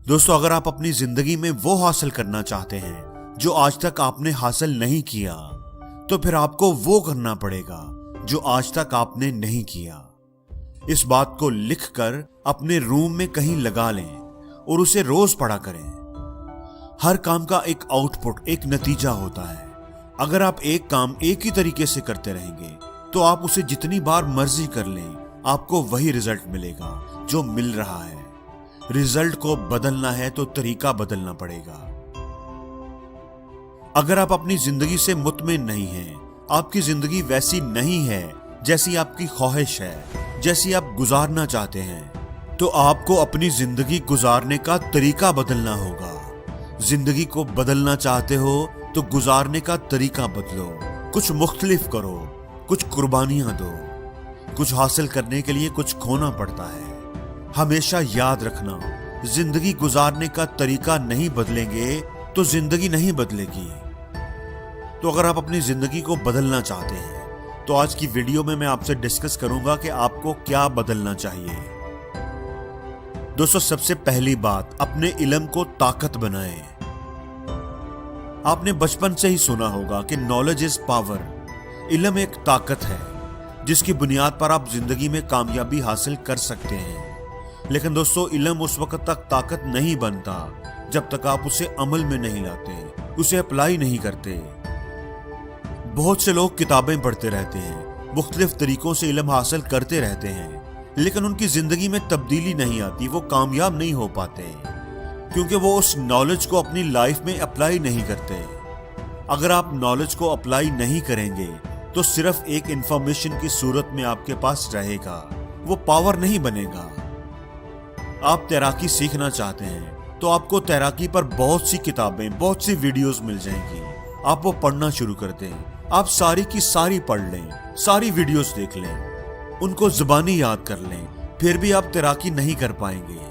दोस्तों, अगर आप अपनी जिंदगी में वो हासिल करना चाहते हैं जो आज तक आपने हासिल नहीं किया, तो फिर आपको वो करना पड़ेगा जो आज तक आपने नहीं किया। इस बात को लिखकर अपने रूम में कहीं लगा लें और उसे रोज पढ़ा करें। हर काम का एक आउटपुट, एक नतीजा होता है। अगर आप एक काम एक ही तरीके से करते रहेंगे तो आप उसे जितनी बार मर्जी कर लें, आपको वही रिजल्ट मिलेगा जो मिल रहा है। रिजल्ट को बदलना है तो तरीका बदलना पड़ेगा। अगर आप अपनी जिंदगी से मुतमिन नहीं हैं, आपकी जिंदगी वैसी नहीं है जैसी आपकी ख्वाहिश है, जैसी आप गुजारना चाहते हैं, तो आपको अपनी जिंदगी गुजारने का तरीका बदलना होगा। जिंदगी को बदलना चाहते हो तो गुजारने का तरीका बदलो, कुछ मुख्तलिफ करो, कुछ कुर्बानियां दो। कुछ हासिल करने के लिए कुछ खोना पड़ता है। हमेशा याद रखना, जिंदगी गुजारने का तरीका नहीं बदलेंगे तो जिंदगी नहीं बदलेगी। तो अगर आप अपनी जिंदगी को बदलना चाहते हैं तो आज की वीडियो में मैं आपसे डिस्कस करूंगा कि आपको क्या बदलना चाहिए। दोस्तों, सबसे पहली बात, अपने इल्म को ताकत बनाएं। आपने बचपन से ही सुना होगा कि नॉलेज इज पावर। इल्म एक ताकत है जिसकी बुनियाद पर आप जिंदगी में कामयाबी हासिल कर सकते हैं। लेकिन दोस्तों, इल्म उस वक्त तक ताकत नहीं बनता जब तक आप उसे अमल में नहीं लाते, उसे अप्लाई नहीं करते। बहुत से लोग किताबें पढ़ते रहते हैं, मुख्तलिफ तरीकों से इल्म हासिल करते रहते हैं, लेकिन उनकी जिंदगी में तब्दीली नहीं आती, वो कामयाब नहीं हो पाते क्योंकि वो उस नॉलेज को अपनी लाइफ में अप्लाई नहीं करते। अगर आप नॉलेज को अप्लाई नहीं करेंगे तो सिर्फ एक इंफॉर्मेशन की सूरत में आपके पास रहेगा, वो पावर नहीं बनेगा। आप तैराकी सीखना चाहते हैं तो आपको तैराकी पर बहुत सी किताबें, बहुत सी वीडियोस मिल जाएंगी। आप वो पढ़ना शुरू कर दें, आप सारी की सारी पढ़ लें, सारी वीडियोस देख लें, उनको जुबानी याद कर लें, फिर भी आप तैराकी नहीं कर पाएंगे।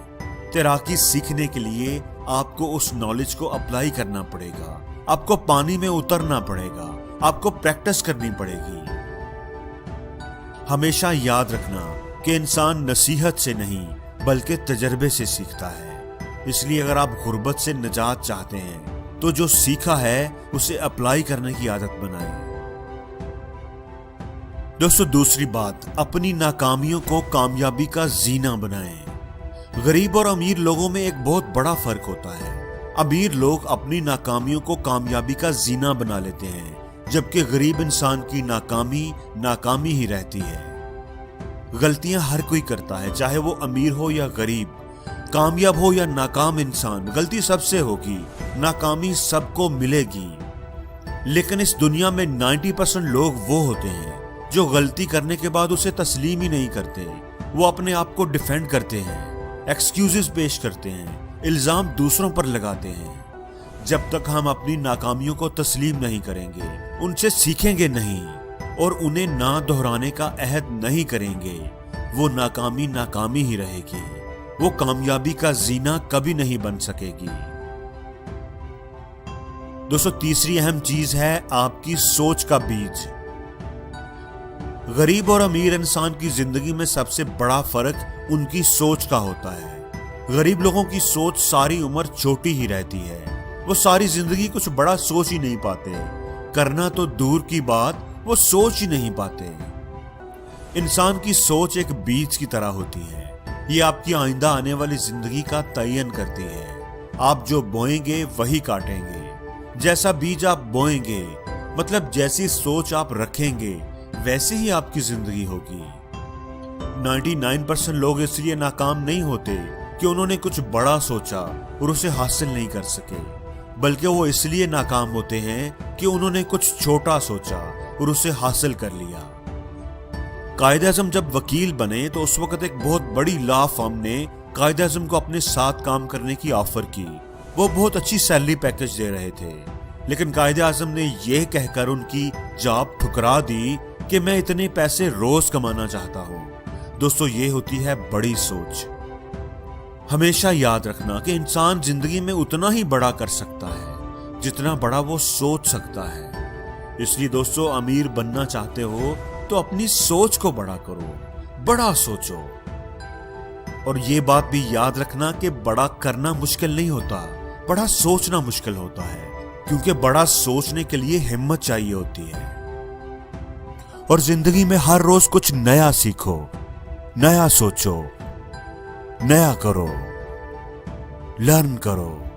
तैराकी सीखने के लिए आपको उस नॉलेज को अप्लाई करना पड़ेगा, आपको पानी में उतरना पड़ेगा, आपको प्रैक्टिस करनी पड़ेगी। हमेशा याद रखना कि इंसान नसीहत से नहीं बल्कि तजर्बे से सीखता है। इसलिए अगर आप गुर्बत से निजात चाहते हैं तो जो सीखा है उसे अप्लाई करने की आदत बनाएं। दोस्तों, दूसरी बात, अपनी नाकामियों को कामयाबी का जीना बनाएं। गरीब और अमीर लोगों में एक बहुत बड़ा फर्क होता है। अमीर लोग अपनी नाकामियों को कामयाबी का जीना बना लेते हैं, जबकि गरीब इंसान की नाकामी नाकामी ही रहती है। गलतियां हर कोई करता है, चाहे वो अमीर हो या गरीब, कामयाब हो या नाकाम इंसान, गलती सबसे होगी, नाकामी सबको मिलेगी। लेकिन इस दुनिया में 90% लोग वो होते हैं जो गलती करने के बाद उसे तस्लीम ही नहीं करते। वो अपने आप को डिफेंड करते हैं, एक्सक्यूजेस पेश करते हैं, इल्जाम दूसरों पर लगाते हैं। जब तक हम अपनी नाकामियों को तस्लीम नहीं करेंगे, उनसे सीखेंगे नहीं और उन्हें ना दोहराने का अहद नहीं करेंगे, वो नाकामी नाकामी ही रहेगी, वो कामयाबी का जीना कभी नहीं बन सकेगी। दोस्तों, तीसरी अहम चीज है आपकी सोच का बीज। गरीब और अमीर इंसान की जिंदगी में सबसे बड़ा फर्क उनकी सोच का होता है। गरीब लोगों की सोच सारी उम्र छोटी ही रहती है, वो सारी जिंदगी कुछ बड़ा सोच ही नहीं पाते, करना तो दूर की बात, वो सोच ही नहीं पाते। इंसान की सोच एक बीज की तरह होती है, ये आपकी आइंदा आने वाली जिंदगी का तयन करती है। आप जो बोएंगे वही काटेंगे। जैसा बीज आप बोएंगे, मतलब जैसी सोच आप रखेंगे, वैसे ही आपकी जिंदगी होगी। 99% लोग इसलिए नाकाम नहीं होते कि उन्होंने कुछ बड़ा सोचा और उसे हासिल नहीं कर सके, बल्कि वो इसलिए नाकाम होते हैं कि उन्होंने कुछ छोटा सोचा और उसे हासिल कर लिया। कायद-ए-आज़म जब वकील बने तो उस वक्त एक बहुत बड़ी लॉ फर्म ने कायद-ए-आज़म को अपने साथ काम करने की ऑफर की। वो बहुत अच्छी सैलरी पैकेज दे रहे थे, लेकिन कायद-ए-आज़म ने यह कहकर उनकी जॉब ठुकरा दी कि मैं इतने पैसे रोज कमाना चाहता हूं। दोस्तों, ये होती है बड़ी सोच। हमेशा याद रखना कि इंसान जिंदगी में उतना ही बड़ा कर सकता है जितना बड़ा वो सोच सकता है। इसलिए दोस्तों, अमीर बनना चाहते हो तो अपनी सोच को बड़ा करो, बड़ा सोचो। और ये बात भी याद रखना कि बड़ा करना मुश्किल नहीं होता, बड़ा सोचना मुश्किल होता है, क्योंकि बड़ा सोचने के लिए हिम्मत चाहिए होती है। और जिंदगी में हर रोज कुछ नया सीखो, नया सोचो, नया करो, लर्न करो।